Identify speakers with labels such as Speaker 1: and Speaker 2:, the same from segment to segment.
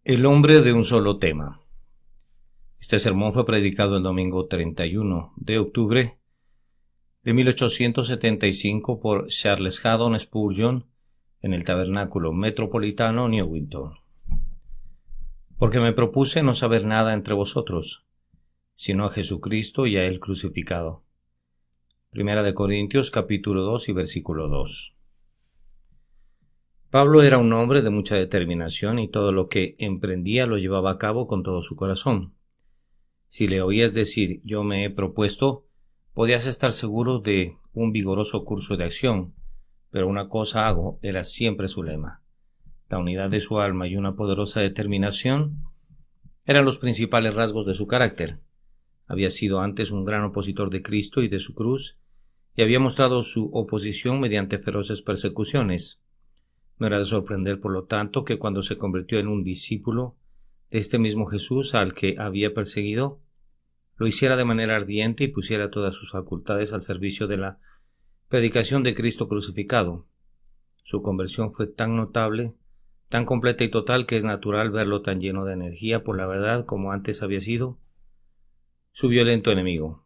Speaker 1: El hombre de un solo tema. Este sermón fue predicado el domingo 31 de octubre de 1875 por Charles Haddon Spurgeon en el Tabernáculo Metropolitano Newington. Porque me propuse no saber nada entre vosotros, sino a Jesucristo y a Él crucificado. Primera de Corintios capítulo 2 y versículo 2. Pablo era un hombre de mucha determinación y todo lo que emprendía lo llevaba a cabo con todo su corazón. Si le oías decir yo me he propuesto, podías estar seguro de un vigoroso curso de acción, pero una cosa hago era siempre su lema. La unidad de su alma y una poderosa determinación eran los principales rasgos de su carácter. Había sido antes un gran opositor de Cristo y de su cruz, y había mostrado su oposición mediante feroces persecuciones. No era de sorprender, por lo tanto, que cuando se convirtió en un discípulo de este mismo Jesús al que había perseguido, lo hiciera de manera ardiente y pusiera todas sus facultades al servicio de la predicación de Cristo crucificado. Su conversión fue tan notable, tan completa y total, que es natural verlo tan lleno de energía por la verdad como antes había sido su violento enemigo.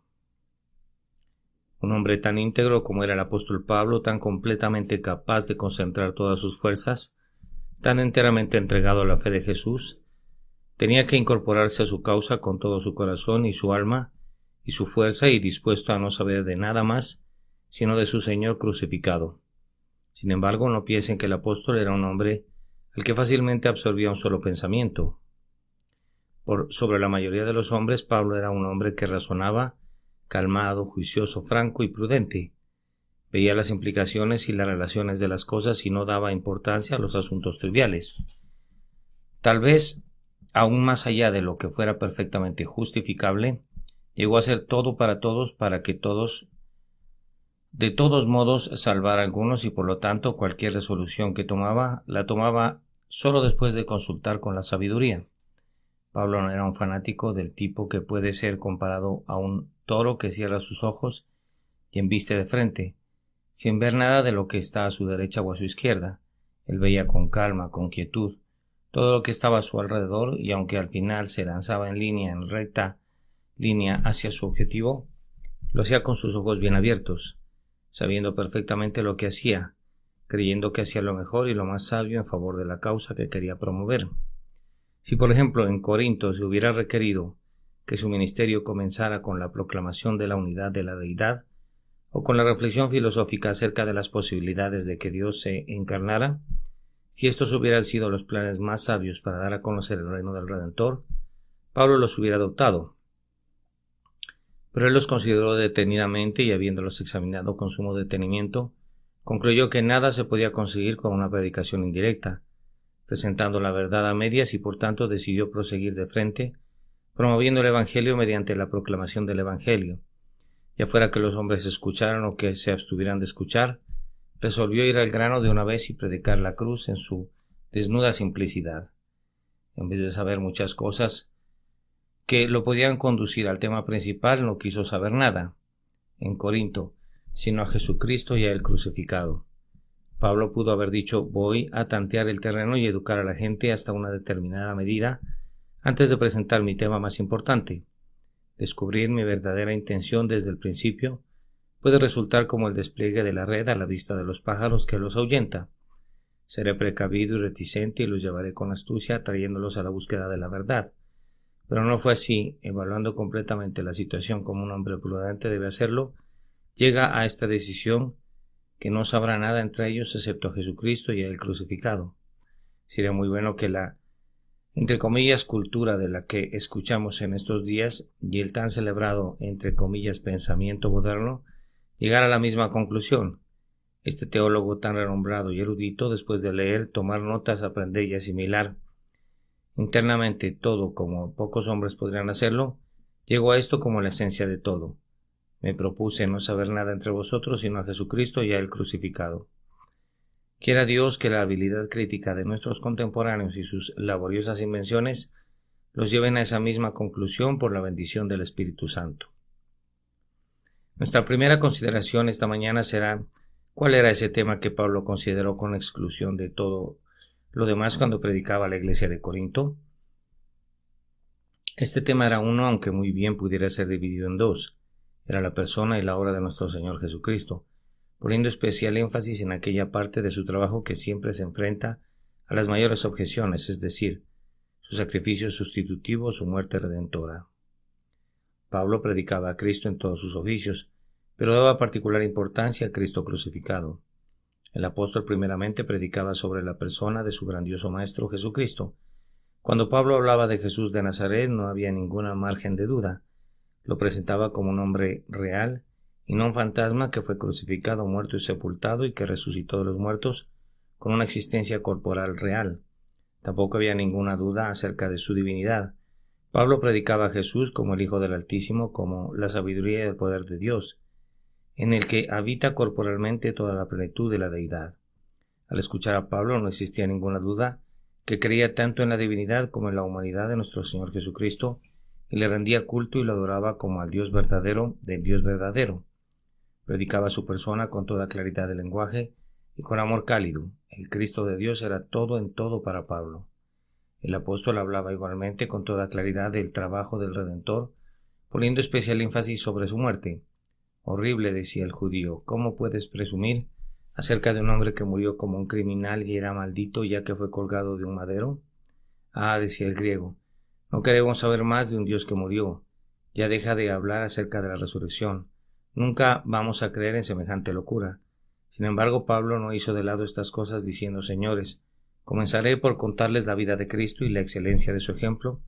Speaker 1: Un hombre tan íntegro como era el apóstol Pablo, tan completamente capaz de concentrar todas sus fuerzas, tan enteramente entregado a la fe de Jesús, tenía que incorporarse a su causa con todo su corazón y su alma y su fuerza, y dispuesto a no saber de nada más sino de su Señor crucificado. Sin embargo, no piensen que el apóstol era un hombre al que fácilmente absorbía un solo pensamiento. Por sobre la mayoría de los hombres, Pablo era un hombre que razonaba, calmado, juicioso, franco y prudente. Veía las implicaciones y las relaciones de las cosas y no daba importancia a los asuntos triviales. Tal vez, aún más allá de lo que fuera perfectamente justificable, llegó a hacer todo para todos para que todos, de todos modos, salvara a algunos, y por lo tanto cualquier resolución que tomaba, la tomaba solo después de consultar con la sabiduría. Pablo no era un fanático del tipo que puede ser comparado a un toro que cierra sus ojos y embiste de frente, sin ver nada de lo que está a su derecha o a su izquierda. Él veía con calma, con quietud, todo lo que estaba a su alrededor, y aunque al final se lanzaba en recta línea hacia su objetivo, lo hacía con sus ojos bien abiertos, sabiendo perfectamente lo que hacía, creyendo que hacía lo mejor y lo más sabio en favor de la causa que quería promover. Si, por ejemplo, en Corinto se hubiera requerido que su ministerio comenzara con la proclamación de la unidad de la deidad, o con la reflexión filosófica acerca de las posibilidades de que Dios se encarnara, si estos hubieran sido los planes más sabios para dar a conocer el reino del Redentor, Pablo los hubiera adoptado. Pero él los consideró detenidamente y, habiéndolos examinado con sumo detenimiento, concluyó que nada se podía conseguir con una predicación indirecta, presentando la verdad a medias, y por tanto decidió proseguir de frente, promoviendo el Evangelio mediante la proclamación del Evangelio. Ya fuera que los hombres escucharan o que se abstuvieran de escuchar, resolvió ir al grano de una vez y predicar la cruz en su desnuda simplicidad. En vez de saber muchas cosas que lo podían conducir al tema principal, no quiso saber nada, en Corinto, sino a Jesucristo y a Él crucificado. Pablo pudo haber dicho: voy a tantear el terreno y educar a la gente hasta una determinada medida antes de presentar mi tema más importante. Descubrir mi verdadera intención desde el principio puede resultar como el despliegue de la red a la vista de los pájaros que los ahuyenta. Seré precavido y reticente y los llevaré con astucia, trayéndolos a la búsqueda de la verdad. Pero no fue así. Evaluando completamente la situación como un hombre prudente debe hacerlo, llega a esta decisión que no sabrá nada entre ellos excepto a Jesucristo y a Él crucificado. Sería muy bueno que la, entre comillas, cultura de la que escuchamos en estos días y el tan celebrado, entre comillas, pensamiento moderno, llegara a la misma conclusión. Este teólogo tan renombrado y erudito, después de leer, tomar notas, aprender y asimilar internamente todo como pocos hombres podrían hacerlo, llegó a esto como la esencia de todo. Me propuse no saber nada entre vosotros sino a Jesucristo y a Él crucificado. Quiera Dios que la habilidad crítica de nuestros contemporáneos y sus laboriosas invenciones los lleven a esa misma conclusión por la bendición del Espíritu Santo. Nuestra primera consideración esta mañana será: ¿cuál era ese tema que Pablo consideró con exclusión de todo lo demás cuando predicaba a la iglesia de Corinto? Este tema era uno, aunque muy bien pudiera ser dividido en dos. Era la persona y la obra de nuestro Señor Jesucristo, poniendo especial énfasis en aquella parte de su trabajo que siempre se enfrenta a las mayores objeciones, es decir, su sacrificio sustitutivo, su muerte redentora. Pablo predicaba a Cristo en todos sus oficios, pero daba particular importancia a Cristo crucificado. El apóstol primeramente predicaba sobre la persona de su grandioso Maestro Jesucristo. Cuando Pablo hablaba de Jesús de Nazaret no había ninguna margen de duda. Lo presentaba como un hombre real y no un fantasma que fue crucificado, muerto y sepultado y que resucitó de los muertos con una existencia corporal real. Tampoco había ninguna duda acerca de su divinidad. Pablo predicaba a Jesús como el Hijo del Altísimo, como la sabiduría y el poder de Dios, en el que habita corporalmente toda la plenitud de la deidad. Al escuchar a Pablo no existía ninguna duda que creía tanto en la divinidad como en la humanidad de nuestro Señor Jesucristo, y le rendía culto y lo adoraba como al Dios verdadero del Dios verdadero. Predicaba su persona con toda claridad de lenguaje y con amor cálido. El Cristo de Dios era todo en todo para Pablo. El apóstol hablaba igualmente con toda claridad del trabajo del Redentor, poniendo especial énfasis sobre su muerte. Horrible, decía el judío, ¿cómo puedes presumir acerca de un hombre que murió como un criminal y era maldito ya que fue colgado de un madero? Ah, decía el griego, no queremos saber más de un Dios que murió. Ya deja de hablar acerca de la resurrección. Nunca vamos a creer en semejante locura. Sin embargo, Pablo no hizo de lado estas cosas diciendo, señores, comenzaré por contarles la vida de Cristo y la excelencia de su ejemplo,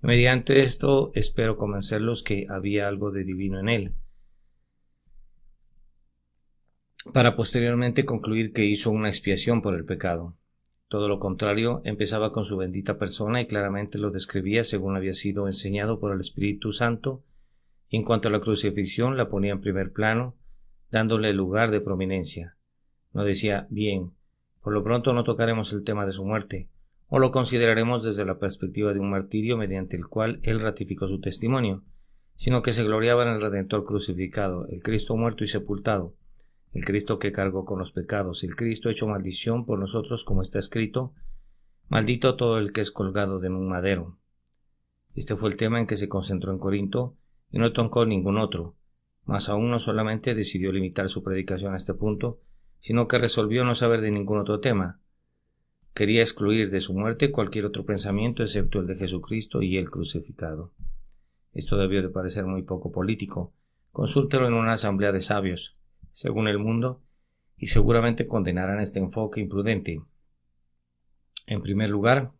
Speaker 1: y mediante esto espero convencerlos que había algo de divino en él, para posteriormente concluir que hizo una expiación por el pecado. Todo lo contrario, empezaba con su bendita persona y claramente lo describía según había sido enseñado por el Espíritu Santo, y en cuanto a la crucifixión la ponía en primer plano, dándole lugar de prominencia. No decía, bien, por lo pronto no tocaremos el tema de su muerte, o lo consideraremos desde la perspectiva de un martirio mediante el cual él ratificó su testimonio, sino que se gloriaba en el Redentor crucificado, el Cristo muerto y sepultado, el Cristo que cargó con los pecados, el Cristo hecho maldición por nosotros, como está escrito, maldito todo el que es colgado de un madero. Este fue el tema en que se concentró en Corinto, y no tocó ningún otro, mas aún no solamente decidió limitar su predicación a este punto, sino que resolvió no saber de ningún otro tema. Quería excluir de su muerte cualquier otro pensamiento excepto el de Jesucristo y el crucificado. Esto debió de parecer muy poco político. Consúltelo en una asamblea de sabios, según el mundo, y seguramente condenarán este enfoque imprudente. En primer lugar,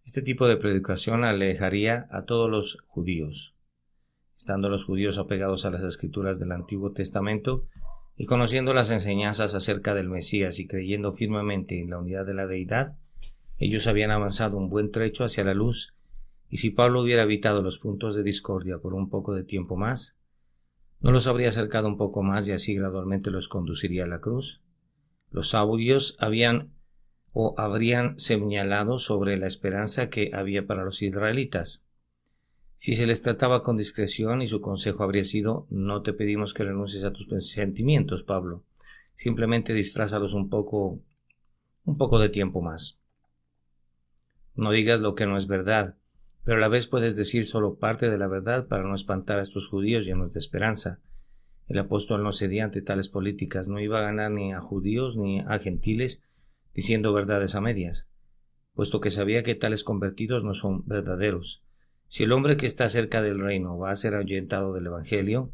Speaker 1: este tipo de predicación alejaría a todos los judíos. Estando los judíos apegados a las escrituras del Antiguo Testamento y conociendo las enseñanzas acerca del Mesías y creyendo firmemente en la unidad de la deidad, ellos habían avanzado un buen trecho hacia la luz, y si Pablo hubiera evitado los puntos de discordia por un poco de tiempo más, ¿no los habría acercado un poco más y así gradualmente los conduciría a la cruz? Los sabios habrían señalado sobre la esperanza que había para los israelitas. Si se les trataba con discreción y su consejo habría sido, no te pedimos que renuncies a tus sentimientos, Pablo, simplemente disfrázalos un poco de tiempo más. No digas lo que no es verdad, pero a la vez puedes decir solo parte de la verdad para no espantar a estos judíos llenos de esperanza. El apóstol no cedía ante tales políticas, no iba a ganar ni a judíos ni a gentiles diciendo verdades a medias, puesto que sabía que tales convertidos no son verdaderos. Si el hombre que está cerca del reino va a ser ahuyentado del Evangelio,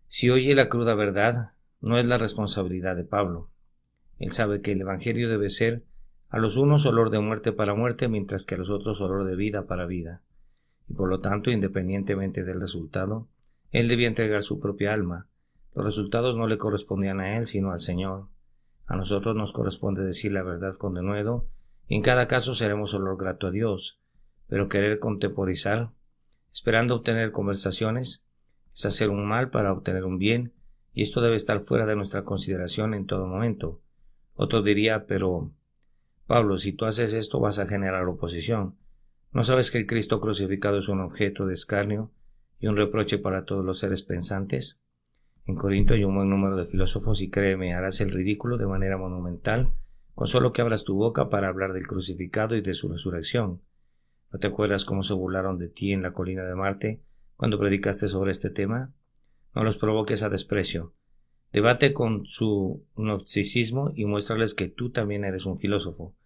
Speaker 1: si oye la cruda verdad, no es la responsabilidad de Pablo. Él sabe que el Evangelio debe ser a los unos olor de muerte para muerte, mientras que a los otros olor de vida para vida. Y por lo tanto, independientemente del resultado, él debía entregar su propia alma. Los resultados no le correspondían a él, sino al Señor. A nosotros nos corresponde decir la verdad con denuedo, y en cada caso seremos olor grato a Dios. Pero querer contemporizar, esperando obtener conversaciones, es hacer un mal para obtener un bien, y esto debe estar fuera de nuestra consideración en todo momento. Otro diría, pero Pablo, si tú haces esto vas a generar oposición. ¿No sabes que el Cristo crucificado es un objeto de escarnio y un reproche para todos los seres pensantes? En Corinto hay un buen número de filósofos y créeme, harás el ridículo de manera monumental con solo que abras tu boca para hablar del crucificado y de su resurrección. ¿No te acuerdas cómo se burlaron de ti en la colina de Marte cuando predicaste sobre este tema? No los provoques a desprecio. Debate con su gnosticismo y muéstrales que tú también eres un filósofo.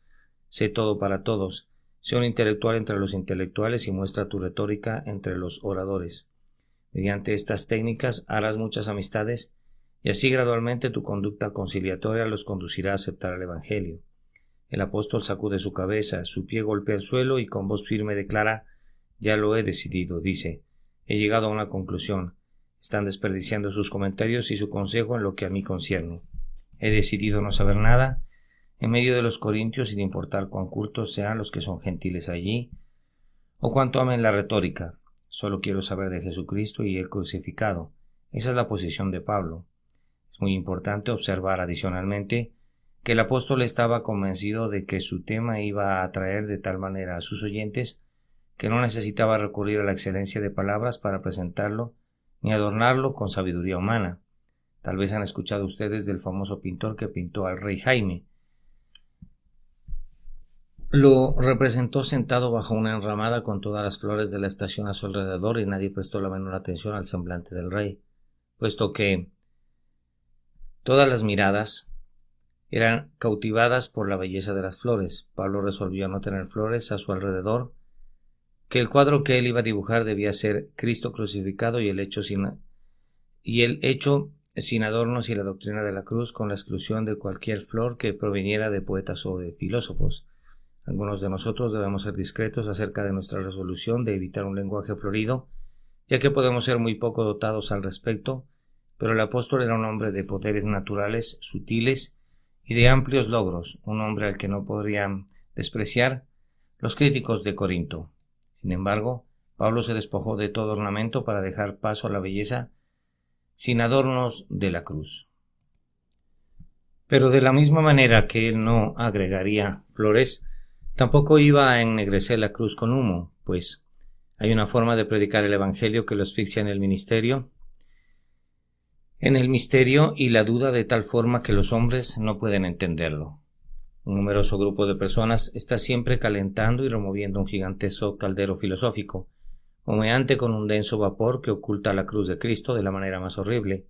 Speaker 1: Sé todo para todos. Sé un intelectual entre los intelectuales y muestra tu retórica entre los oradores. Mediante estas técnicas harás muchas amistades y así gradualmente tu conducta conciliatoria los conducirá a aceptar el Evangelio. El apóstol sacude su cabeza, su pie golpea el suelo y con voz firme declara: ya lo he decidido, dice. He llegado a una conclusión. Están desperdiciando sus comentarios y su consejo en lo que a mí concierne. He decidido no saber nada en medio de los corintios, sin importar cuán cultos sean los que son gentiles allí, o cuánto amen la retórica. Solo quiero saber de Jesucristo y el crucificado. Esa es la posición de Pablo. Es muy importante observar adicionalmente que el apóstol estaba convencido de que su tema iba a atraer de tal manera a sus oyentes que no necesitaba recurrir a la excelencia de palabras para presentarlo ni adornarlo con sabiduría humana. Tal vez han escuchado ustedes del famoso pintor que pintó al rey Jaime. Lo representó sentado bajo una enramada con todas las flores de la estación a su alrededor y nadie prestó la menor atención al semblante del rey, puesto que todas las miradas eran cautivadas por la belleza de las flores. Pablo resolvió no tener flores a su alrededor, que el cuadro que él iba a dibujar debía ser Cristo crucificado y el hecho sin adornos y la doctrina de la cruz, con la exclusión de cualquier flor que proviniera de poetas o de filósofos. Algunos de nosotros debemos ser discretos acerca de nuestra resolución de evitar un lenguaje florido, ya que podemos ser muy poco dotados al respecto, pero el apóstol era un hombre de poderes naturales, sutiles y de amplios logros, un hombre al que no podrían despreciar los críticos de Corinto. Sin embargo, Pablo se despojó de todo ornamento para dejar paso a la belleza sin adornos de la cruz. Pero de la misma manera que él no agregaría flores, tampoco iba a ennegrecer la cruz con humo, pues hay una forma de predicar el Evangelio que lo asfixia en el misterio y la duda de tal forma que los hombres no pueden entenderlo. Un numeroso grupo de personas está siempre calentando y removiendo un gigantesco caldero filosófico, humeante con un denso vapor que oculta la cruz de Cristo de la manera más horrible.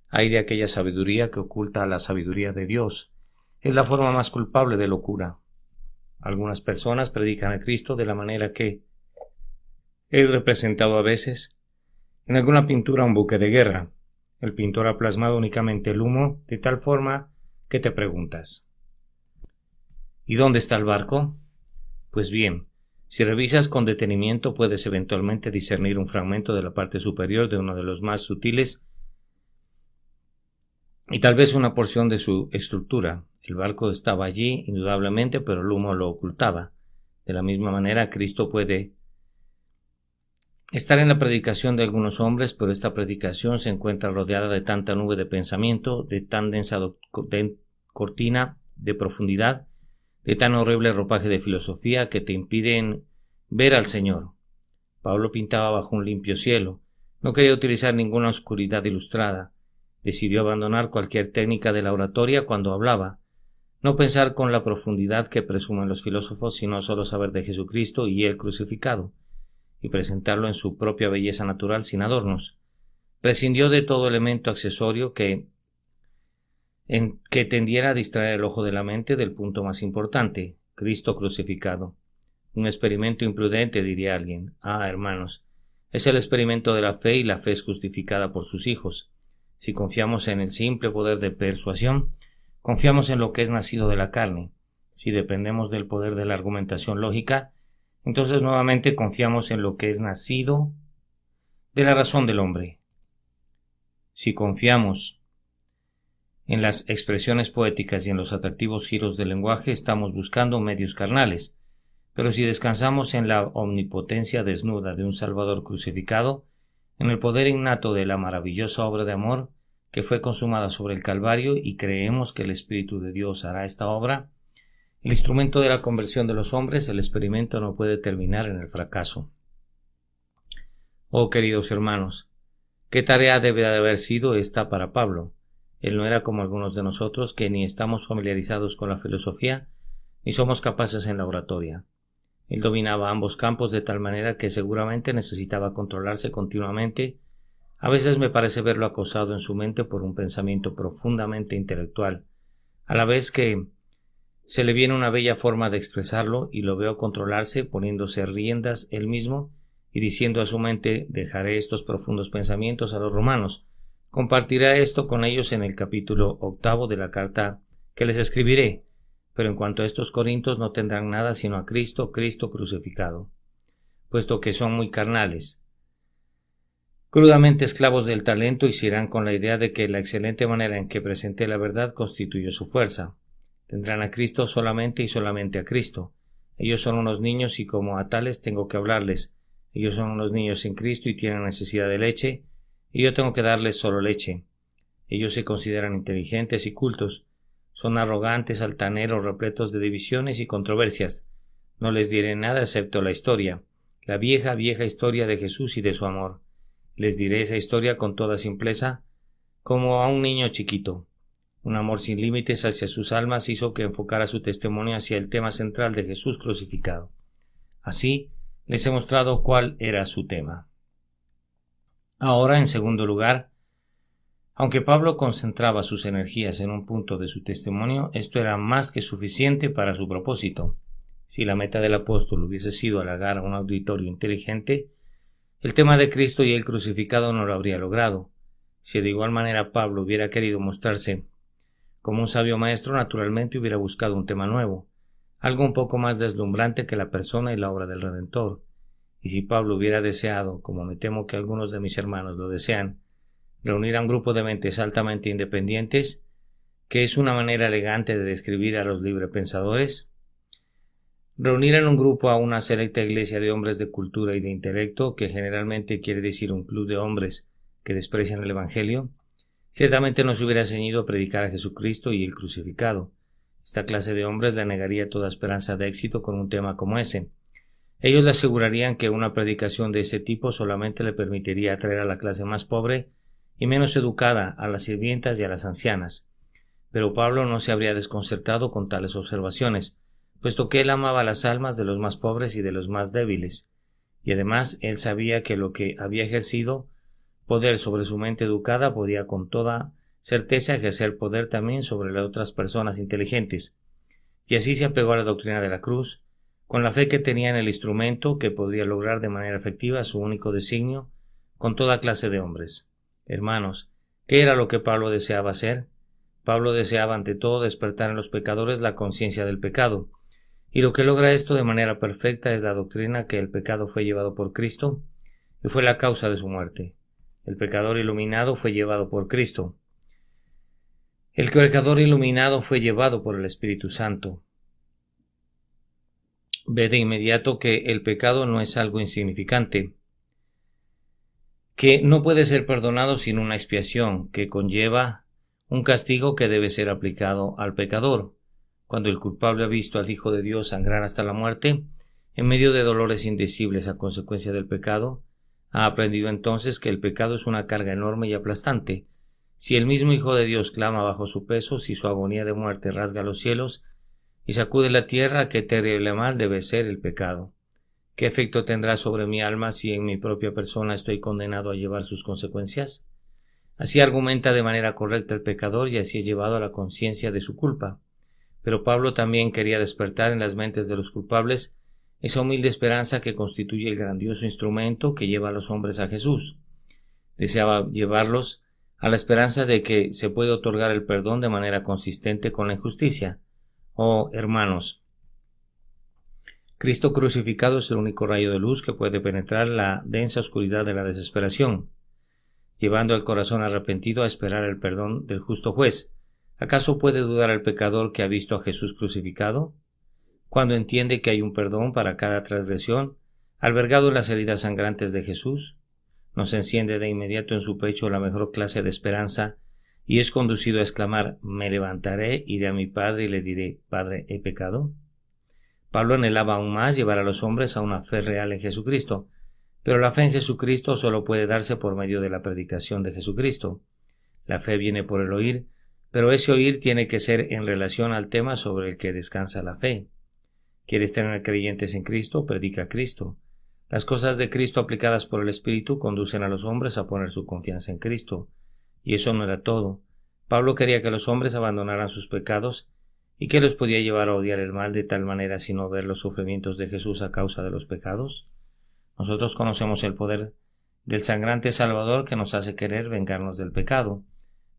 Speaker 1: Hay de aquella sabiduría que oculta la sabiduría de Dios. Es la forma más culpable de locura. Algunas personas predican a Cristo de la manera que es representado a veces en alguna pintura un buque de guerra. El pintor ha plasmado únicamente el humo de tal forma que te preguntas: ¿y dónde está el barco? Pues bien, si revisas con detenimiento puedes eventualmente discernir un fragmento de la parte superior de uno de los más sutiles y tal vez una porción de su estructura. El barco estaba allí, indudablemente, pero el humo lo ocultaba. De la misma manera, Cristo puede estar en la predicación de algunos hombres, pero esta predicación se encuentra rodeada de tanta nube de pensamiento, de tan densa cortina de profundidad, de tan horrible ropaje de filosofía que te impiden ver al Señor. Pablo pintaba bajo un limpio cielo. No quería utilizar ninguna oscuridad ilustrada. Decidió abandonar cualquier técnica de la oratoria cuando hablaba. No pensar con la profundidad que presumen los filósofos, sino solo saber de Jesucristo y el crucificado, y presentarlo en su propia belleza natural sin adornos. Prescindió de todo elemento accesorio que tendiera a distraer el ojo de la mente del punto más importante, Cristo crucificado. Un experimento imprudente, diría alguien. Ah, hermanos, es el experimento de la fe y la fe es justificada por sus hijos. Si confiamos en el simple poder de persuasión, confiamos en lo que es nacido de la carne. Si dependemos del poder de la argumentación lógica, entonces nuevamente confiamos en lo que es nacido de la razón del hombre. Si confiamos en las expresiones poéticas y en los atractivos giros del lenguaje, estamos buscando medios carnales. Pero si descansamos en la omnipotencia desnuda de un Salvador crucificado, en el poder innato de la maravillosa obra de amor que fue consumada sobre el Calvario, y creemos que el Espíritu de Dios hará esta obra, el instrumento de la conversión de los hombres, el experimento no puede terminar en el fracaso. Oh, queridos hermanos, ¿qué tarea debe de haber sido esta para Pablo? Él no era como algunos de nosotros que ni estamos familiarizados con la filosofía, ni somos capaces en la oratoria. Él dominaba ambos campos de tal manera que seguramente necesitaba controlarse continuamente. A veces me parece verlo acosado en su mente por un pensamiento profundamente intelectual, a la vez que se le viene una bella forma de expresarlo y lo veo controlarse poniéndose riendas él mismo y diciendo a su mente: dejaré estos profundos pensamientos a los romanos, compartiré esto con ellos en el capítulo 8 de la carta que les escribiré, pero en cuanto a estos corintios no tendrán nada sino a Cristo crucificado, puesto que son muy carnales, crudamente esclavos del talento, y se irán con la idea de que la excelente manera en que presenté la verdad constituye su fuerza. Tendrán a Cristo solamente y solamente a Cristo. Ellos son unos niños y como a tales tengo que hablarles. Ellos son unos niños en Cristo y tienen necesidad de leche, y yo tengo que darles solo leche. Ellos se consideran inteligentes y cultos. Son arrogantes, altaneros, repletos de divisiones y controversias. No les diré nada excepto la historia, la vieja historia de Jesús y de su amor. Les diré esa historia con toda simpleza, como a un niño chiquito. Un amor sin límites hacia sus almas hizo que enfocara su testimonio hacia el tema central de Jesús crucificado. Así, les he mostrado cuál era su tema. Ahora, en segundo lugar, aunque Pablo concentraba sus energías en un punto de su testimonio, esto era más que suficiente para su propósito. Si la meta del apóstol hubiese sido halagar a un auditorio inteligente, el tema de Cristo y el crucificado no lo habría logrado. Si de igual manera Pablo hubiera querido mostrarse como un sabio maestro, naturalmente hubiera buscado un tema nuevo, algo un poco más deslumbrante que la persona y la obra del Redentor. Y si Pablo hubiera deseado, como me temo que algunos de mis hermanos lo desean, reunir a un grupo de mentes altamente independientes, que es una manera elegante de describir a los librepensadores, reunir en un grupo a una selecta iglesia de hombres de cultura y de intelecto, que generalmente quiere decir un club de hombres que desprecian el Evangelio, ciertamente no se hubiera ceñido a predicar a Jesucristo y el crucificado. Esta clase de hombres le negaría toda esperanza de éxito con un tema como ese. Ellos le asegurarían que una predicación de ese tipo solamente le permitiría atraer a la clase más pobre y menos educada, a las sirvientas y a las ancianas. Pero Pablo no se habría desconcertado con tales observaciones, puesto que él amaba las almas de los más pobres y de los más débiles, y además él sabía que lo que había ejercido poder sobre su mente educada podía con toda certeza ejercer poder también sobre las otras personas inteligentes, y así se apegó a la doctrina de la cruz, con la fe que tenía en el instrumento que podría lograr de manera efectiva su único designio con toda clase de hombres. Hermanos, ¿qué era lo que Pablo deseaba hacer? Pablo deseaba ante todo despertar en los pecadores la conciencia del pecado, y lo que logra esto de manera perfecta es la doctrina que el pecado fue llevado por Cristo y fue la causa de su muerte. El pecador iluminado fue llevado por Cristo. El pecador iluminado fue llevado por el Espíritu Santo. Ve de inmediato que el pecado no es algo insignificante, que no puede ser perdonado sin una expiación, que conlleva un castigo que debe ser aplicado al pecador. Cuando el culpable ha visto al Hijo de Dios sangrar hasta la muerte, en medio de dolores indecibles a consecuencia del pecado, ha aprendido entonces que el pecado es una carga enorme y aplastante. Si el mismo Hijo de Dios clama bajo su peso, si su agonía de muerte rasga los cielos y sacude la tierra, qué terrible mal debe ser el pecado. ¿Qué efecto tendrá sobre mi alma si en mi propia persona estoy condenado a llevar sus consecuencias? Así argumenta de manera correcta el pecador y así es llevado a la conciencia de su culpa. Pero Pablo también quería despertar en las mentes de los culpables esa humilde esperanza que constituye el grandioso instrumento que lleva a los hombres a Jesús. Deseaba llevarlos a la esperanza de que se puede otorgar el perdón de manera consistente con la injusticia. Oh, hermanos, Cristo crucificado es el único rayo de luz que puede penetrar la densa oscuridad de la desesperación, llevando al corazón arrepentido a esperar el perdón del justo juez. ¿Acaso puede dudar el pecador que ha visto a Jesús crucificado? Cuando entiende que hay un perdón para cada transgresión, albergado en las heridas sangrantes de Jesús, nos enciende de inmediato en su pecho la mejor clase de esperanza y es conducido a exclamar: me levantaré, iré a mi Padre y le diré: Padre, ¿he pecado? Pablo anhelaba aún más llevar a los hombres a una fe real en Jesucristo, pero la fe en Jesucristo solo puede darse por medio de la predicación de Jesucristo. La fe viene por el oír, pero ese oír tiene que ser en relación al tema sobre el que descansa la fe. ¿Quieres tener creyentes en Cristo? Predica a Cristo. Las cosas de Cristo aplicadas por el Espíritu conducen a los hombres a poner su confianza en Cristo. Y eso no era todo. Pablo quería que los hombres abandonaran sus pecados. ¿Y qué los podía llevar a odiar el mal de tal manera sino ver los sufrimientos de Jesús a causa de los pecados? Nosotros conocemos el poder del sangrante Salvador que nos hace querer vengarnos del pecado.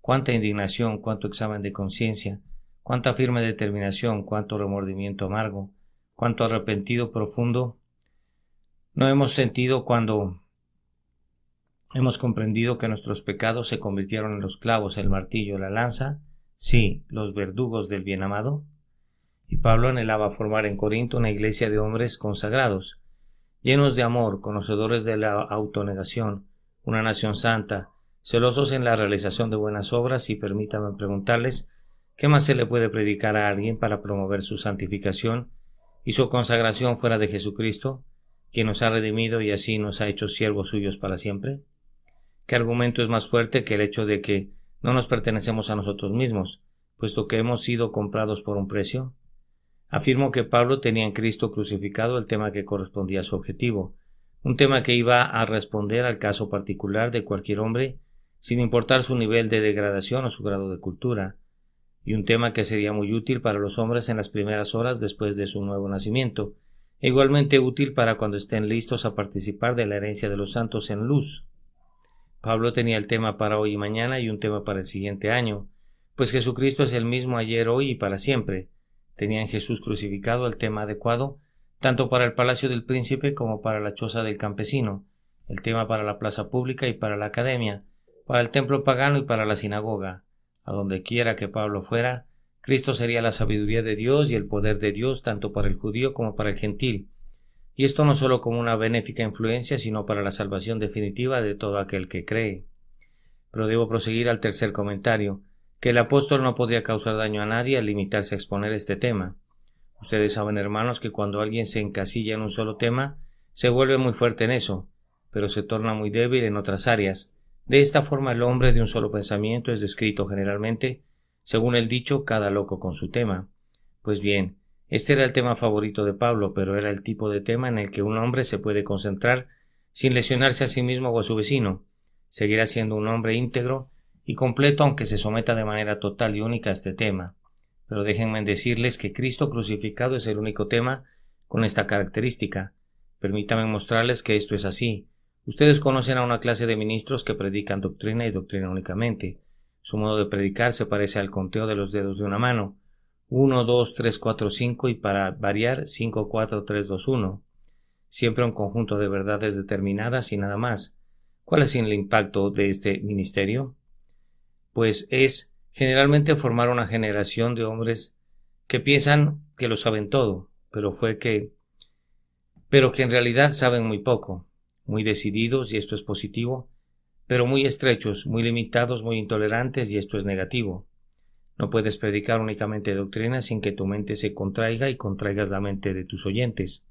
Speaker 1: Cuánta indignación, cuánto examen de conciencia, cuánta firme determinación, cuánto remordimiento amargo, cuánto arrepentido profundo no hemos sentido cuando hemos comprendido que nuestros pecados se convirtieron en los clavos, el martillo, la lanza, sí, los verdugos del bien amado. Y Pablo anhelaba formar en Corinto una iglesia de hombres consagrados, llenos de amor, conocedores de la autonegación, una nación santa, celosos en la realización de buenas obras. Y permítanme preguntarles, ¿qué más se le puede predicar a alguien para promover su santificación y su consagración fuera de Jesucristo, quien nos ha redimido y así nos ha hecho siervos suyos para siempre? ¿Qué argumento es más fuerte que el hecho de que no nos pertenecemos a nosotros mismos, puesto que hemos sido comprados por un precio? Afirmo que Pablo tenía en Cristo crucificado el tema que correspondía a su objetivo, un tema que iba a responder al caso particular de cualquier hombre, sin importar su nivel de degradación o su grado de cultura, y un tema que sería muy útil para los hombres en las primeras horas después de su nuevo nacimiento, e igualmente útil para cuando estén listos a participar de la herencia de los santos en luz. Pablo tenía el tema para hoy y mañana y un tema para el siguiente año, pues Jesucristo es el mismo ayer, hoy y para siempre. Tenía en Jesús crucificado el tema adecuado, tanto para el palacio del príncipe como para la choza del campesino, el tema para la plaza pública y para la academia, para el templo pagano y para la sinagoga. A donde quiera que Pablo fuera, Cristo sería la sabiduría de Dios y el poder de Dios tanto para el judío como para el gentil, y esto no solo como una benéfica influencia, sino para la salvación definitiva de todo aquel que cree. Pero debo proseguir al tercer comentario, que el apóstol no podía causar daño a nadie al limitarse a exponer este tema. Ustedes saben, hermanos, que cuando alguien se encasilla en un solo tema, se vuelve muy fuerte en eso, pero se torna muy débil en otras áreas. De esta forma el hombre de un solo pensamiento es descrito generalmente, según el dicho, cada loco con su tema. Pues bien, este era el tema favorito de Pablo, pero era el tipo de tema en el que un hombre se puede concentrar sin lesionarse a sí mismo o a su vecino. Seguirá siendo un hombre íntegro y completo aunque se someta de manera total y única a este tema. Pero déjenme decirles que Cristo crucificado es el único tema con esta característica. Permítanme mostrarles que esto es así. Ustedes conocen a una clase de ministros que predican doctrina y doctrina únicamente. Su modo de predicar se parece al conteo de los dedos de una mano. 1, 2, 3, 4, 5 y para variar 5, 4, 3, 2, 1. Siempre un conjunto de verdades determinadas y nada más. ¿Cuál es el impacto de este ministerio? Pues es generalmente formar una generación de hombres que piensan que lo saben todo, pero que en realidad saben muy poco, muy decididos, y esto es positivo, pero muy estrechos, muy limitados, muy intolerantes, y esto es negativo. No puedes predicar únicamente doctrina sin que tu mente se contraiga y contraigas la mente de tus oyentes.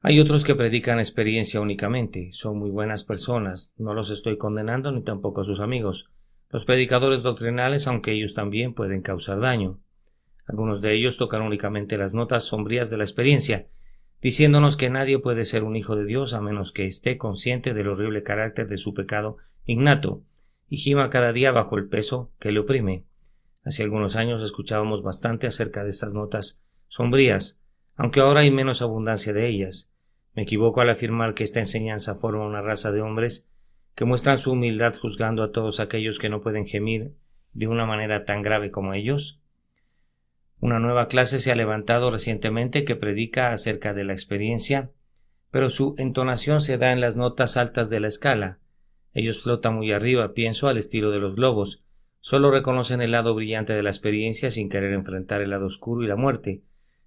Speaker 1: Hay otros que predican experiencia únicamente. Son muy buenas personas. No los estoy condenando ni tampoco a sus amigos. Los predicadores doctrinales, aunque ellos también pueden causar daño. Algunos de ellos tocan únicamente las notas sombrías de la experiencia, diciéndonos que nadie puede ser un hijo de Dios a menos que esté consciente del horrible carácter de su pecado innato y gima cada día bajo el peso que le oprime. Hace algunos años escuchábamos bastante acerca de estas notas sombrías, aunque ahora hay menos abundancia de ellas. Me equivoco al afirmar que esta enseñanza forma una raza de hombres que muestran su humildad juzgando a todos aquellos que no pueden gemir de una manera tan grave como ellos. Una nueva clase se ha levantado recientemente que predica acerca de la experiencia, pero su entonación se da en las notas altas de la escala. Ellos flotan muy arriba, pienso, al estilo de los globos. Solo reconocen el lado brillante de la experiencia sin querer enfrentar el lado oscuro y la muerte.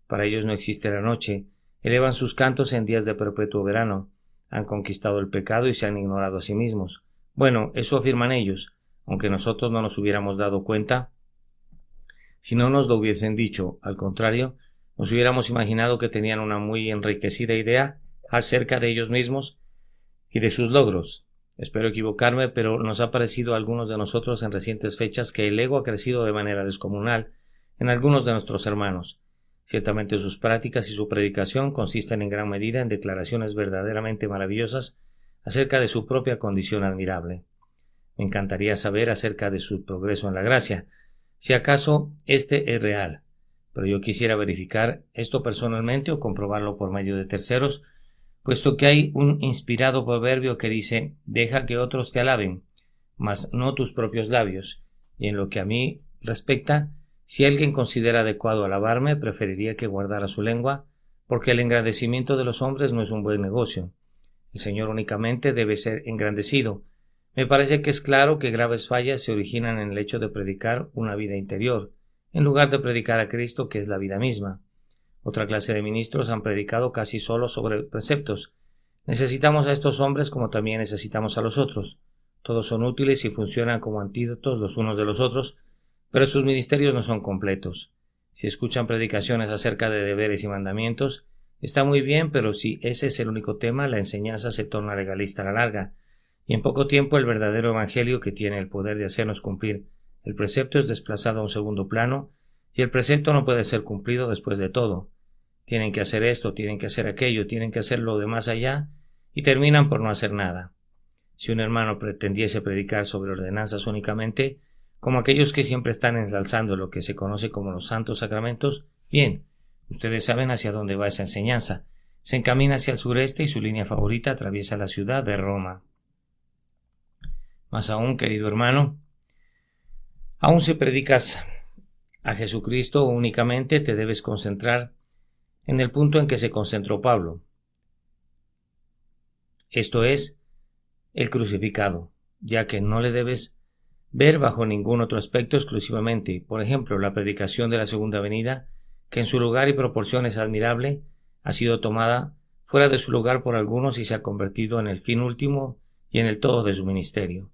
Speaker 1: Para ellos no existe la noche. Elevan sus cantos en días de perpetuo verano. Han conquistado el pecado y se han ignorado a sí mismos. Bueno, eso afirman ellos, aunque nosotros no nos hubiéramos dado cuenta si no nos lo hubiesen dicho. Al contrario, nos hubiéramos imaginado que tenían una muy enriquecida idea acerca de ellos mismos y de sus logros. Espero equivocarme, pero nos ha parecido a algunos de nosotros en recientes fechas que el ego ha crecido de manera descomunal en algunos de nuestros hermanos. Ciertamente sus prácticas y su predicación consisten en gran medida en declaraciones verdaderamente maravillosas acerca de su propia condición admirable. Me encantaría saber acerca de su progreso en la gracia, si acaso este es real, pero yo quisiera verificar esto personalmente o comprobarlo por medio de terceros, puesto que hay un inspirado proverbio que dice: deja que otros te alaben, mas no tus propios labios, y en lo que a mí respecta, si alguien considera adecuado alabarme, preferiría que guardara su lengua, porque el engrandecimiento de los hombres no es un buen negocio. El Señor únicamente debe ser engrandecido. Me parece que es claro que graves fallas se originan en el hecho de predicar una vida interior, en lugar de predicar a Cristo, que es la vida misma. Otra clase de ministros han predicado casi solo sobre preceptos. Necesitamos a estos hombres como también necesitamos a los otros. Todos son útiles y funcionan como antídotos los unos de los otros, pero sus ministerios no son completos. Si escuchan predicaciones acerca de deberes y mandamientos, está muy bien, pero si ese es el único tema, la enseñanza se torna legalista a la larga, y en poco tiempo el verdadero evangelio, que tiene el poder de hacernos cumplir el precepto, es desplazado a un segundo plano, y el precepto no puede ser cumplido después de todo. Tienen que hacer esto, tienen que hacer aquello, tienen que hacer lo de más allá, y terminan por no hacer nada. Si un hermano pretendiese predicar sobre ordenanzas únicamente, como aquellos que siempre están ensalzando lo que se conoce como los santos sacramentos, bien, ustedes saben hacia dónde va esa enseñanza. Se encamina hacia el sureste y su línea favorita atraviesa la ciudad de Roma. Más aún, querido hermano, aun si predicas a Jesucristo únicamente, te debes concentrar en el punto en que se concentró Pablo. Esto es, el crucificado, ya que no le debes ver bajo ningún otro aspecto exclusivamente. Por ejemplo, la predicación de la segunda venida, que en su lugar y proporción es admirable, ha sido tomada fuera de su lugar por algunos y se ha convertido en el fin último y en el todo de su ministerio.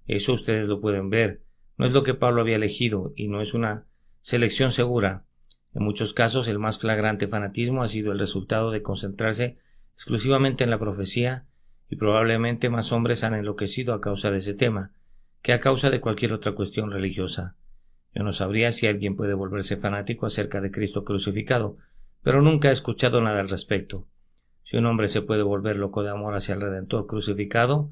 Speaker 1: Eso ustedes lo pueden ver. No es lo que Pablo había elegido y no es una selección segura. En muchos casos el más flagrante fanatismo ha sido el resultado de concentrarse exclusivamente en la profecía, y probablemente más hombres han enloquecido a causa de ese tema que a causa de cualquier otra cuestión religiosa. Yo no sabría si alguien puede volverse fanático acerca de Cristo crucificado, pero nunca he escuchado nada al respecto. Si un hombre se puede volver loco de amor hacia el Redentor crucificado,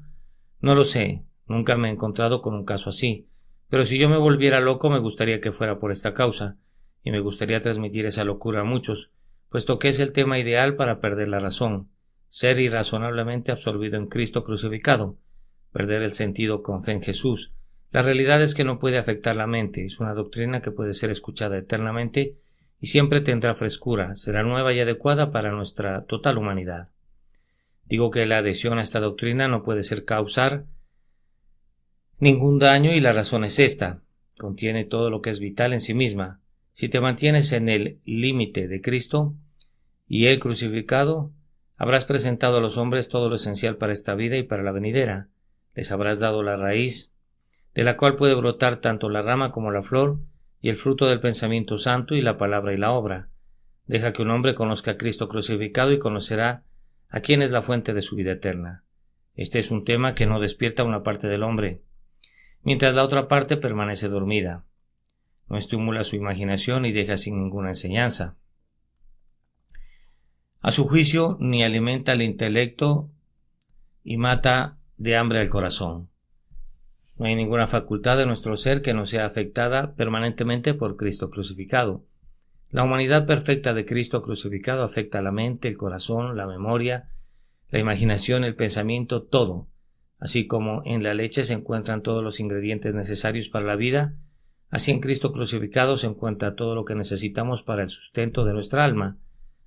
Speaker 1: no lo sé, nunca me he encontrado con un caso así, pero si yo me volviera loco me gustaría que fuera por esta causa, y me gustaría transmitir esa locura a muchos, puesto que es el tema ideal para perder la razón, ser irrazonablemente absorbido en Cristo crucificado, perder el sentido con fe en Jesús. La realidad es que no puede afectar la mente, es una doctrina que puede ser escuchada eternamente y siempre tendrá frescura, será nueva y adecuada para nuestra total humanidad. Digo que la adhesión a esta doctrina no puede ser causar ningún daño y la razón es esta: contiene todo lo que es vital en sí misma. Si te mantienes en el límite de Cristo y Él crucificado, habrás presentado a los hombres todo lo esencial para esta vida y para la venidera. Les habrás dado la raíz, de la cual puede brotar tanto la rama como la flor, y el fruto del pensamiento santo y la palabra y la obra. Deja que un hombre conozca a Cristo crucificado y conocerá a quién es la fuente de su vida eterna. Este es un tema que no despierta una parte del hombre, mientras la otra parte permanece dormida. No estimula su imaginación y deja sin ninguna enseñanza. A su juicio, ni alimenta el intelecto y mata de hambre al corazón. No hay ninguna facultad de nuestro ser que no sea afectada permanentemente por Cristo crucificado. La humanidad perfecta de Cristo crucificado afecta a la mente, el corazón, la memoria, la imaginación, el pensamiento, todo. Así como en la leche se encuentran todos los ingredientes necesarios para la vida, así en Cristo crucificado se encuentra todo lo que necesitamos para el sustento de nuestra alma.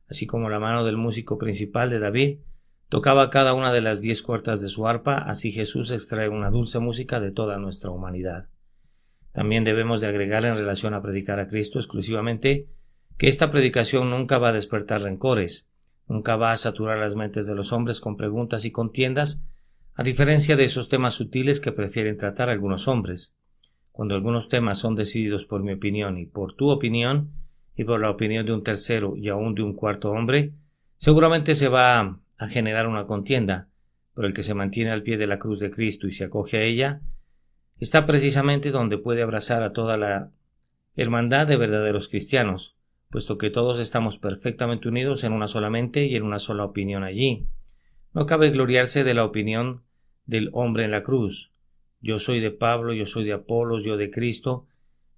Speaker 1: Así como la mano del músico principal de David tocaba cada una de las 10 cuerdas de su arpa, así Jesús extrae una dulce música de toda nuestra humanidad. También debemos de agregar en relación a predicar a Cristo exclusivamente que esta predicación nunca va a despertar rencores, nunca va a saturar las mentes de los hombres con preguntas y contiendas, a diferencia de esos temas sutiles que prefieren tratar algunos hombres. Cuando algunos temas son decididos por mi opinión y por tu opinión, y por la opinión de un tercero y aún de un cuarto hombre, seguramente se va a generar una contienda, pero el que se mantiene al pie de la cruz de Cristo y se acoge a ella, está precisamente donde puede abrazar a toda la hermandad de verdaderos cristianos, puesto que todos estamos perfectamente unidos en una sola mente y en una sola opinión allí. No cabe gloriarse de la opinión del hombre en la cruz. Yo soy de Pablo, yo soy de Apolos, yo de Cristo.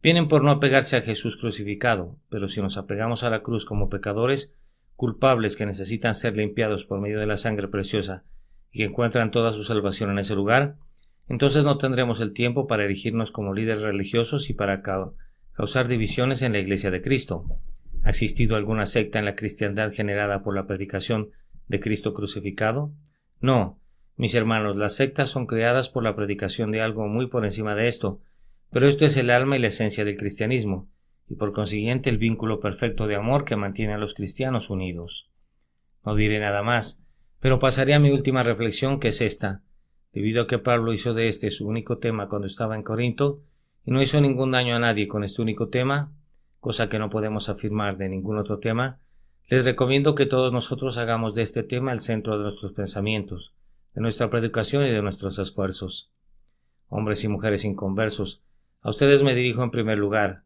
Speaker 1: Vienen por no apegarse a Jesús crucificado, pero si nos apegamos a la cruz como pecadores, culpables que necesitan ser limpiados por medio de la sangre preciosa y que encuentran toda su salvación en ese lugar, entonces no tendremos el tiempo para erigirnos como líderes religiosos y para causar divisiones en la Iglesia de Cristo. ¿Ha existido alguna secta en la cristiandad generada por la predicación de Cristo crucificado? No, mis hermanos, las sectas son creadas por la predicación de algo muy por encima de esto, pero esto es el alma y la esencia del cristianismo, y por consiguiente el vínculo perfecto de amor que mantiene a los cristianos unidos. No diré nada más, pero pasaré a mi última reflexión, que es esta. Debido a que Pablo hizo de este su único tema cuando estaba en Corinto, y no hizo ningún daño a nadie con este único tema, cosa que no podemos afirmar de ningún otro tema, les recomiendo que todos nosotros hagamos de este tema el centro de nuestros pensamientos, de nuestra predicación y de nuestros esfuerzos. Hombres y mujeres inconversos, a ustedes me dirijo en primer lugar.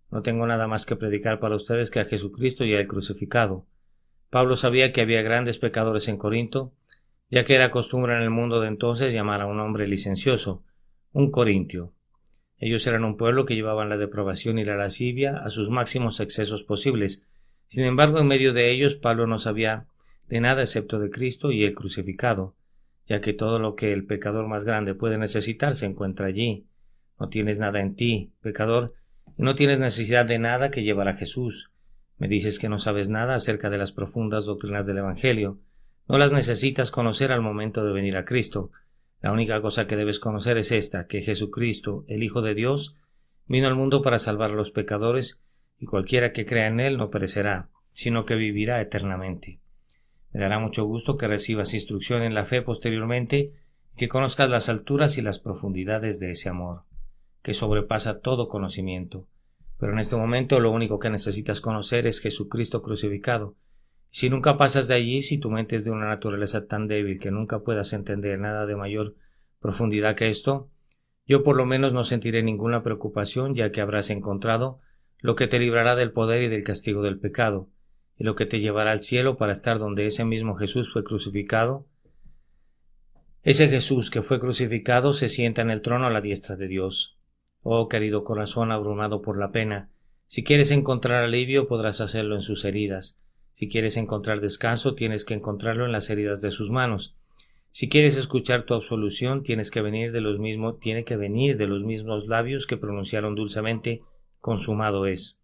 Speaker 1: No tengo nada más que predicar para ustedes que a Jesucristo y a Él crucificado. Pablo sabía que había grandes pecadores en Corinto, ya que era costumbre en el mundo de entonces llamar a un hombre licencioso, un corintio. Ellos eran un pueblo que llevaban la depravación y la lascivia a sus máximos excesos posibles. Sin embargo, en medio de ellos, Pablo no sabía de nada excepto de Cristo y el crucificado, ya que todo lo que el pecador más grande puede necesitar se encuentra allí. No tienes nada en ti, pecador, y no tienes necesidad de nada que llevar a Jesús. Me dices que no sabes nada acerca de las profundas doctrinas del Evangelio. No las necesitas conocer al momento de venir a Cristo. La única cosa que debes conocer es esta, que Jesucristo, el Hijo de Dios, vino al mundo para salvar a los pecadores, y cualquiera que crea en Él no perecerá, sino que vivirá eternamente. Me dará mucho gusto que recibas instrucción en la fe posteriormente y que conozcas las alturas y las profundidades de ese amor, que sobrepasa todo conocimiento. Pero en este momento lo único que necesitas conocer es Jesucristo crucificado. Si nunca pasas de allí, si tu mente es de una naturaleza tan débil que nunca puedas entender nada de mayor profundidad que esto, yo por lo menos no sentiré ninguna preocupación, ya que habrás encontrado lo que te librará del poder y del castigo del pecado, y lo que te llevará al cielo para estar donde ese mismo Jesús fue crucificado. Ese Jesús que fue crucificado se sienta en el trono a la diestra de Dios. Oh querido corazón abrumado por la pena, si quieres encontrar alivio podrás hacerlo en sus heridas. Si quieres encontrar descanso, tienes que encontrarlo en las heridas de sus manos. Si quieres escuchar tu absolución, tiene que venir de los mismos labios que pronunciaron dulcemente, consumado es.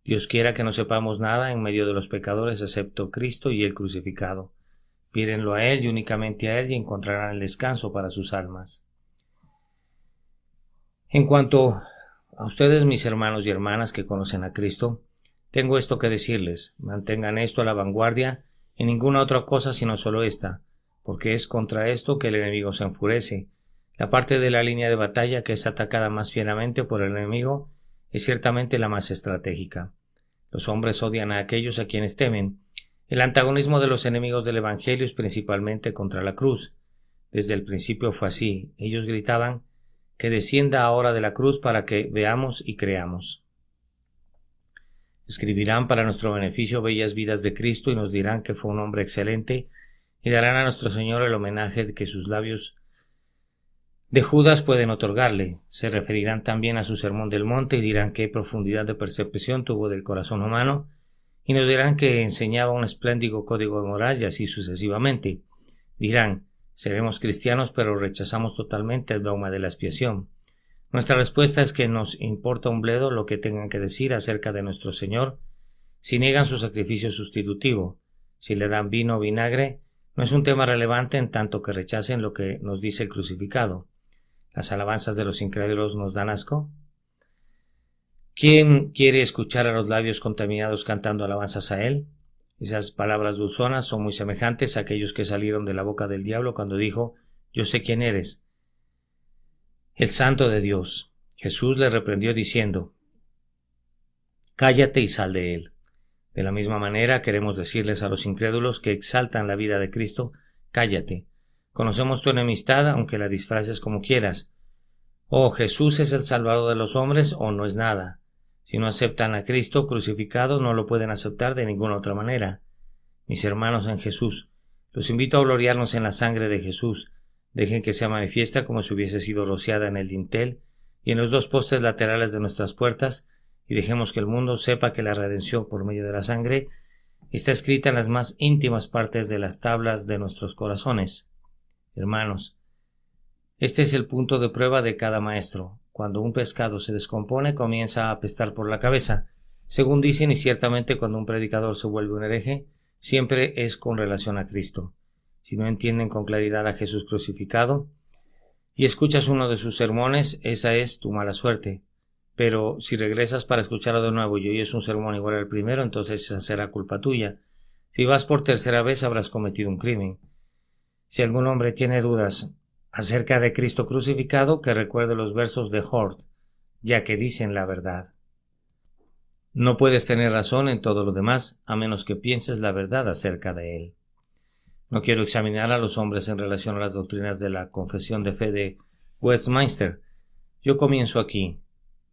Speaker 1: Dios quiera que no sepamos nada en medio de los pecadores excepto Cristo y el crucificado. Pídenlo a Él y únicamente a Él y encontrarán el descanso para sus almas. En cuanto a ustedes, mis hermanos y hermanas que conocen a Cristo, tengo esto que decirles: mantengan esto a la vanguardia y ninguna otra cosa sino solo esta, porque es contra esto que el enemigo se enfurece. La parte de la línea de batalla que es atacada más fieramente por el enemigo es ciertamente la más estratégica. Los hombres odian a aquellos a quienes temen. El antagonismo de los enemigos del Evangelio es principalmente contra la cruz. Desde el principio fue así. Ellos gritaban que descienda ahora de la cruz para que veamos y creamos. Escribirán para nuestro beneficio bellas vidas de Cristo y nos dirán que fue un hombre excelente y darán a nuestro Señor el homenaje que sus labios de Judas pueden otorgarle. Se referirán también a su sermón del monte y dirán qué profundidad de percepción tuvo del corazón humano y nos dirán que enseñaba un espléndido código moral y así sucesivamente. Dirán, seremos cristianos pero rechazamos totalmente el dogma de la expiación. Nuestra respuesta es que nos importa un bledo lo que tengan que decir acerca de nuestro Señor si niegan su sacrificio sustitutivo. Si le dan vino o vinagre, no es un tema relevante en tanto que rechacen lo que nos dice el crucificado. ¿Las alabanzas de los incrédulos nos dan asco? ¿Quién quiere escuchar a los labios contaminados cantando alabanzas a Él? Esas palabras dulzonas son muy semejantes a aquellos que salieron de la boca del diablo cuando dijo: «Yo sé quién eres, el Santo de Dios». Jesús le reprendió diciendo: «Cállate y sal de él». De la misma manera queremos decirles a los incrédulos que exaltan la vida de Cristo: cállate. Conocemos tu enemistad, aunque la disfraces como quieras. O Jesús es el Salvador de los hombres o no es nada. Si no aceptan a Cristo crucificado, no lo pueden aceptar de ninguna otra manera. Mis hermanos en Jesús, los invito a gloriarnos en la sangre de Jesús. Dejen que sea manifiesta como si hubiese sido rociada en el dintel y en los dos postes laterales de nuestras puertas, y dejemos que el mundo sepa que la redención por medio de la sangre está escrita en las más íntimas partes de las tablas de nuestros corazones. Hermanos, este es el punto de prueba de cada maestro. Cuando un pescado se descompone, comienza a apestar por la cabeza, según dicen, y ciertamente cuando un predicador se vuelve un hereje, siempre es con relación a Cristo. Si no entienden con claridad a Jesús crucificado y escuchas uno de sus sermones, esa es tu mala suerte. Pero si regresas para escucharlo de nuevo y oyes un sermón igual al primero, entonces esa será culpa tuya. Si vas por tercera vez, habrás cometido un crimen. Si algún hombre tiene dudas acerca de Cristo crucificado, que recuerde los versos de Hort, ya que dicen la verdad. No puedes tener razón en todo lo demás, a menos que pienses la verdad acerca de él. No quiero examinar a los hombres en relación a las doctrinas de la Confesión de Fe de Westminster. Yo comienzo aquí.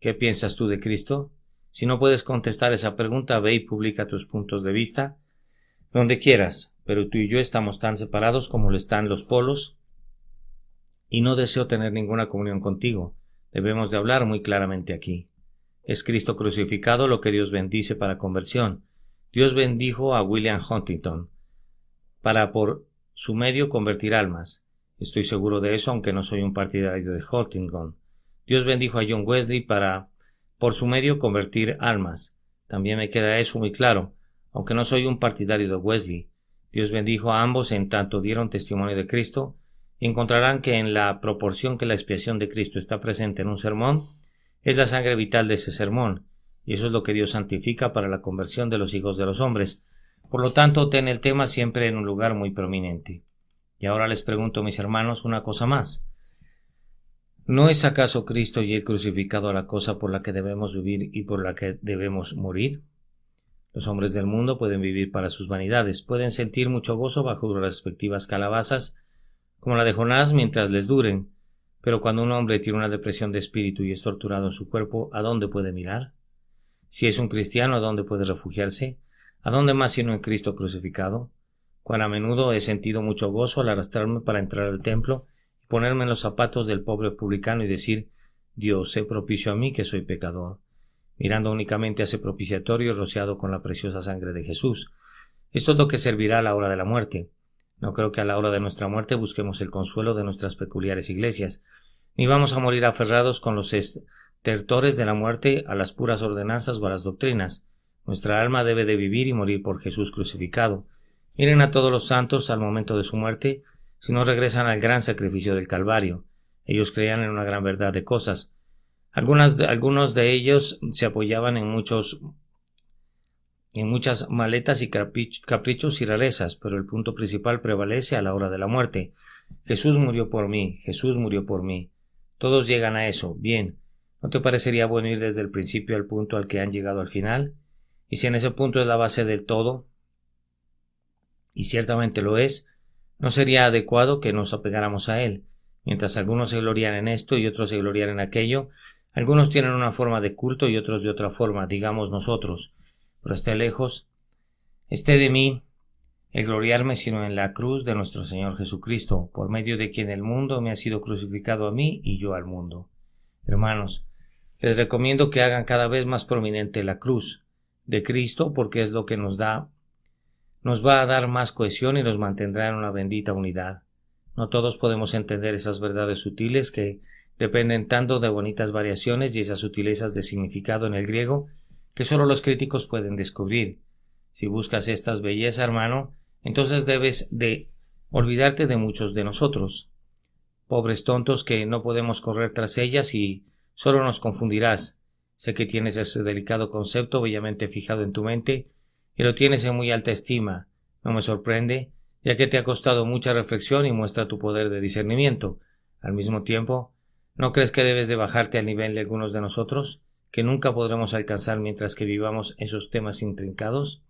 Speaker 1: ¿Qué piensas tú de Cristo? Si no puedes contestar esa pregunta, ve y publica tus puntos de vista donde quieras, pero tú y yo estamos tan separados como lo están los polos, y no deseo tener ninguna comunión contigo. Debemos de hablar muy claramente aquí. Es Cristo crucificado lo que Dios bendice para conversión. Dios bendijo a William Huntington para por su medio convertir almas. Estoy seguro de eso, aunque no soy un partidario de Huntington. Dios bendijo a John Wesley para por su medio convertir almas. También me queda eso muy claro, aunque no soy un partidario de Wesley. Dios bendijo a ambos en tanto dieron testimonio de Cristo, y encontrarán que en la proporción que la expiación de Cristo está presente en un sermón, es la sangre vital de ese sermón, y eso es lo que Dios santifica para la conversión de los hijos de los hombres. Por lo tanto, ten el tema siempre en un lugar muy prominente. Y ahora les pregunto, mis hermanos, una cosa más. ¿No es acaso Cristo y el crucificado la cosa por la que debemos vivir y por la que debemos morir? Los hombres del mundo pueden vivir para sus vanidades, pueden sentir mucho gozo bajo sus respectivas calabazas, como la de Jonás, mientras les duren, pero cuando un hombre tiene una depresión de espíritu y es torturado en su cuerpo, ¿a dónde puede mirar? Si es un cristiano, ¿a dónde puede refugiarse? ¿A dónde más sino en Cristo crucificado? Cuán a menudo he sentido mucho gozo al arrastrarme para entrar al templo y ponerme en los zapatos del pobre publicano y decir: Dios, sé propicio a mí que soy pecador, mirando únicamente a ese propiciatorio rociado con la preciosa sangre de Jesús. Esto es lo que servirá a la hora de la muerte. No creo que a la hora de nuestra muerte busquemos el consuelo de nuestras peculiares iglesias, ni vamos a morir aferrados con los estertores de la muerte a las puras ordenanzas o a las doctrinas. Nuestra alma debe de vivir y morir por Jesús crucificado. Miren a todos los santos al momento de su muerte, si no regresan al gran sacrificio del Calvario. Ellos creían en una gran verdad de cosas. Algunos de ellos se apoyaban en muchas maletas y caprichos y rarezas, pero el punto principal prevalece a la hora de la muerte. Jesús murió por mí, Jesús murió por mí. Todos llegan a eso. Bien, ¿no te parecería bueno ir desde el principio al punto al que han llegado al final? Y si en ese punto es la base del todo, y ciertamente lo es, ¿no sería adecuado que nos apegáramos a él? Mientras algunos se glorían en esto y otros se glorían en aquello, algunos tienen una forma de culto y otros de otra forma, digamos nosotros. Pero esté de mí el gloriarme sino en la cruz de nuestro Señor Jesucristo, por medio de quien el mundo me ha sido crucificado a mí y yo al mundo. Hermanos, les recomiendo que hagan cada vez más prominente la cruz de Cristo, porque es lo que nos va a dar más cohesión y nos mantendrá en una bendita unidad. No todos podemos entender esas verdades sutiles que dependen tanto de bonitas variaciones y esas sutilezas de significado en el griego que solo los críticos pueden descubrir. Si buscas estas bellezas, hermano, entonces debes de olvidarte de muchos de nosotros, pobres tontos que no podemos correr tras ellas, y solo nos confundirás. Sé que tienes ese delicado concepto bellamente fijado en tu mente y lo tienes en muy alta estima. No me sorprende, ya que te ha costado mucha reflexión y muestra tu poder de discernimiento. Al mismo tiempo, ¿no crees que debes de bajarte al nivel de algunos de nosotros, que nunca podremos alcanzar mientras que vivamos esos temas intrincados?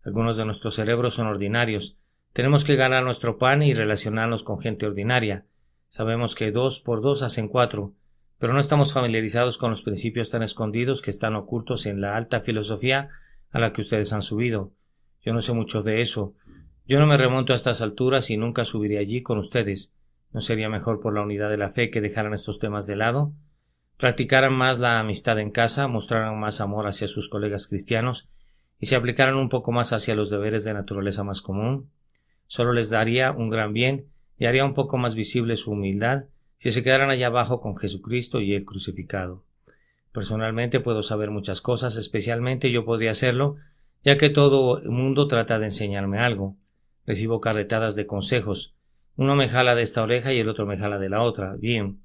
Speaker 1: Algunos de nuestros cerebros son ordinarios. Tenemos que ganar nuestro pan y relacionarnos con gente ordinaria. Sabemos que 2 por 2 hacen 4, pero no estamos familiarizados con los principios tan escondidos que están ocultos en la alta filosofía a la que ustedes han subido. Yo no sé mucho de eso. Yo no me remonto a estas alturas y nunca subiré allí con ustedes. ¿No sería mejor por la unidad de la fe que dejaran estos temas de lado? Practicaran más la amistad en casa, mostraran más amor hacia sus colegas cristianos y se aplicaran un poco más hacia los deberes de naturaleza más común. Solo les daría un gran bien y haría un poco más visible su humildad si se quedaran allá abajo con Jesucristo y Él crucificado. Personalmente puedo saber muchas cosas, especialmente yo podría hacerlo, ya que todo el mundo trata de enseñarme algo. Recibo carretadas de consejos. Uno me jala de esta oreja y el otro me jala de la otra. Bien,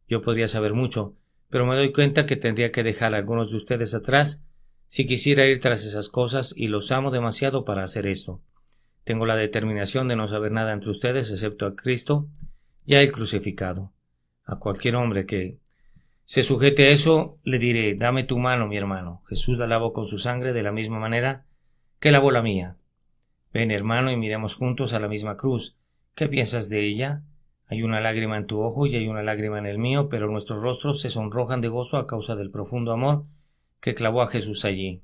Speaker 1: yo podría saber mucho, pero me doy cuenta que tendría que dejar a algunos de ustedes atrás si quisiera ir tras esas cosas y los amo demasiado para hacer esto. Tengo la determinación de no saber nada entre ustedes excepto a Cristo y a Él crucificado. A cualquier hombre que se sujete a eso, le diré: dame tu mano, mi hermano. Jesús la lavó con su sangre de la misma manera que lavó la mía. Ven, hermano, y miremos juntos a la misma cruz. ¿Qué piensas de ella? Hay una lágrima en tu ojo y hay una lágrima en el mío, pero nuestros rostros se sonrojan de gozo a causa del profundo amor que clavó a Jesús allí.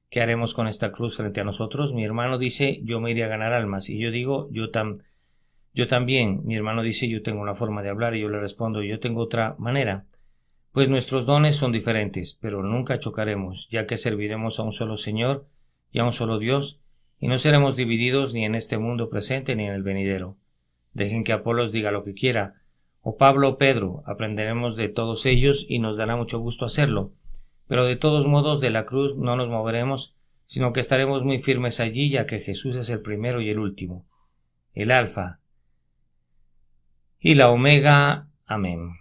Speaker 1: ¿Qué haremos con esta cruz frente a nosotros? Mi hermano dice: yo me iré a ganar almas. Y yo digo: yo también. Mi hermano dice: yo tengo una forma de hablar. Y yo le respondo: yo tengo otra manera. Pues nuestros dones son diferentes, pero nunca chocaremos, ya que serviremos a un solo Señor y a un solo Dios, y no seremos divididos ni en este mundo presente ni en el venidero. Dejen que Apolos diga lo que quiera, o Pablo o Pedro, aprenderemos de todos ellos y nos dará mucho gusto hacerlo, pero de todos modos de la cruz no nos moveremos, sino que estaremos muy firmes allí, ya que Jesús es el primero y el último, el Alfa y la Omega. Amén.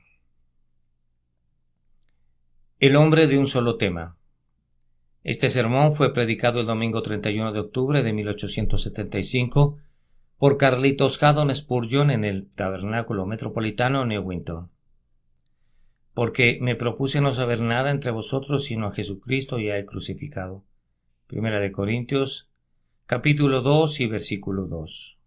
Speaker 1: El hombre de un solo tema. Este sermón fue predicado el domingo 31 de octubre de 1875 por Carlitos Haddon Spurgeon en el Tabernáculo Metropolitano Newington. Porque me propuse no saber nada entre vosotros sino a Jesucristo y a Él crucificado. Primera de Corintios, capítulo 2 y versículo 2.